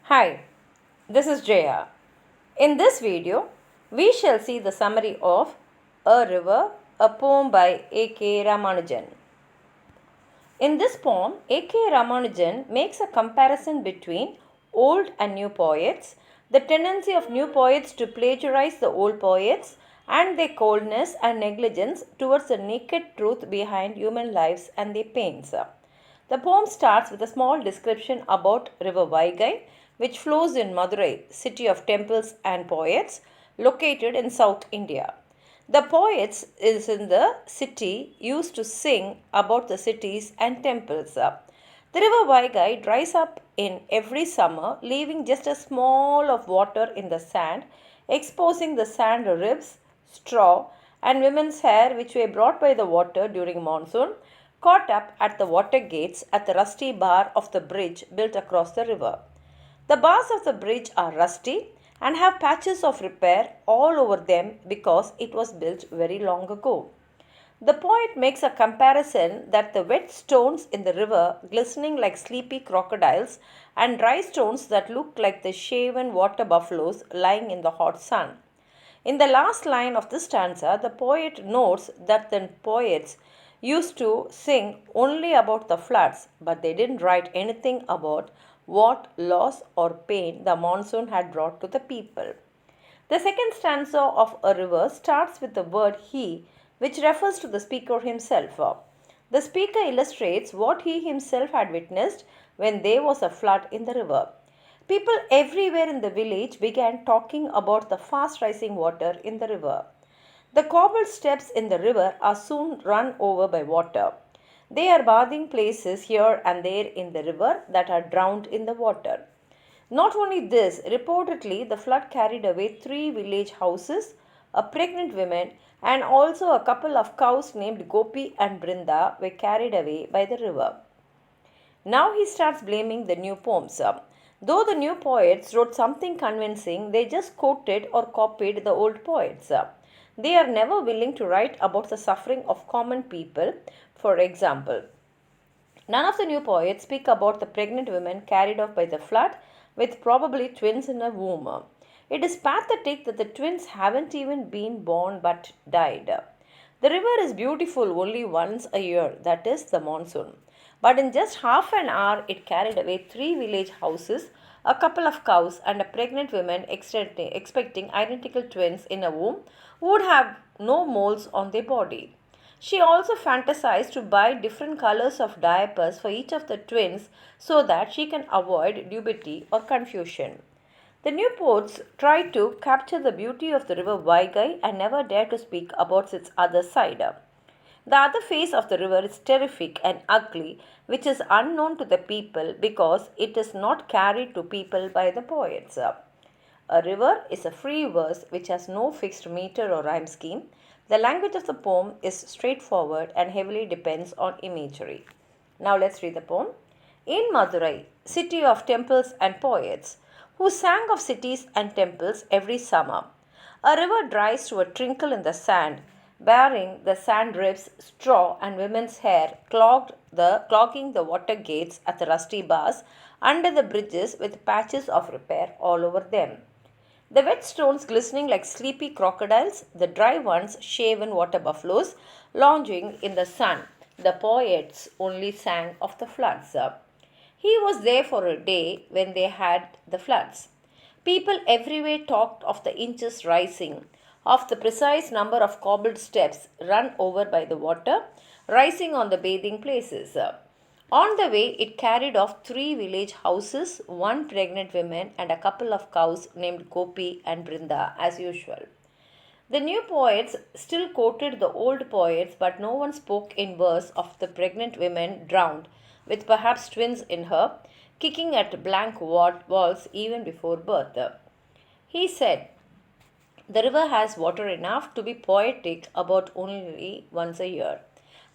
Hi, this is Jaya. In this video, we shall see the summary of A River, a poem by A.K. Ramanujan. In this poem, A.K. Ramanujan makes a comparison between old and new poets, the tendency of new poets to plagiarize the old poets, and their coldness and negligence towards the naked truth behind human lives and their pains. The poem starts with a small description about River Vaigai, which flows in Madurai, city of temples and poets, located in South India. The poets is in the city used to sing about the cities and temples. The river Vaigai dries up in every summer, leaving just a small of water in the sand, exposing the sand ribs, straw, and women's hair which were brought by the water during monsoon, caught up at the water gates at the rusty bar of the bridge built across the river. The bars of the bridge are rusty and have patches of repair all over them because it was built very long ago. The poet makes a comparison that the wet stones in the river glistening like sleepy crocodiles and dry stones that look like the shaven water buffaloes lying in the hot sun. In the last line of this stanza, the poet notes that the poets used to sing only about the floods, but they didn't write anything about what loss or pain the monsoon had brought to the people. The second stanza of A River starts with the word he, which refers to the speaker himself. The speaker illustrates what he himself had witnessed when there was a flood in the river. People everywhere in the village began talking about the fast rising water in the river. The cobbled steps in the river are soon run over by water. There are bathing places here and there in the river that are drowned in the water. Not only this, reportedly the flood carried away 3 village houses, a pregnant woman, and also a couple of cows named Gopi and Brinda were carried away by the river. Now he starts blaming the new poems. Though the new poets wrote something convincing, they just quoted or copied the old poets. They are never willing to write about the suffering of common people. For example, none of the new poets speak about the pregnant women carried off by the flood with probably twins in her womb. It is pathetic that the twins haven't even been born but died. The river is beautiful only once a year, that is the monsoon. But in just half an hour, it carried away 3 village houses, a couple of cows, and a pregnant woman expecting identical twins in a womb who would have no moles on their body. She also fantasized to buy different colors of diapers for each of the twins so that she can avoid dubiety or confusion. The new poets try to capture the beauty of the river Vaigai and never dare to speak about its other side. The other face of the river is terrific and ugly, which is unknown to the people because it is not carried to people by the poets. A river is a free verse which has no fixed meter or rhyme scheme. The language of the poem is straightforward and heavily depends on imagery. Now let's read the poem. In Madurai, city of temples and poets, who sang of cities and temples every summer, a river dries to a trickle in the sand, bearing the sand ribs, straw, and women's hair, clogging the water gates at the rusty bars under the bridges with patches of repair all over them. The wet stones glistening like sleepy crocodiles, the dry ones shaven water buffaloes, lounging in the sun. The poets only sang of the floods. He was there for a day when they had the floods. People everywhere talked of the inches rising, of the precise number of cobbled steps run over by the water, rising on the bathing places. On the way, it carried off 3 village houses, 1 pregnant woman, and a couple of cows named Gopi and Brinda, as usual. The new poets still quoted the old poets, but no one spoke in verse of the pregnant women drowned, with perhaps twins in her, kicking at blank walls even before birth. He said, the river has water enough to be poetic about only once a year.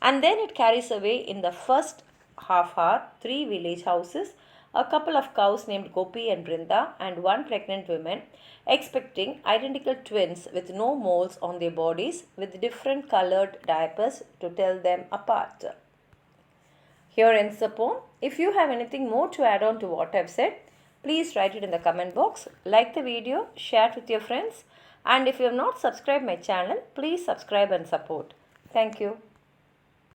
And then it carries away in the first half hour 3 village houses, a couple of cows named Gopi and Brinda, and 1 pregnant woman expecting identical twins with no moles on their bodies with different colored diapers to tell them apart. Here ends the poem. If you have anything more to add on to what I've said, Please write it in the comment box, like the video, share it with your friends, and if you have not subscribed my channel, please subscribe and support. Thank you.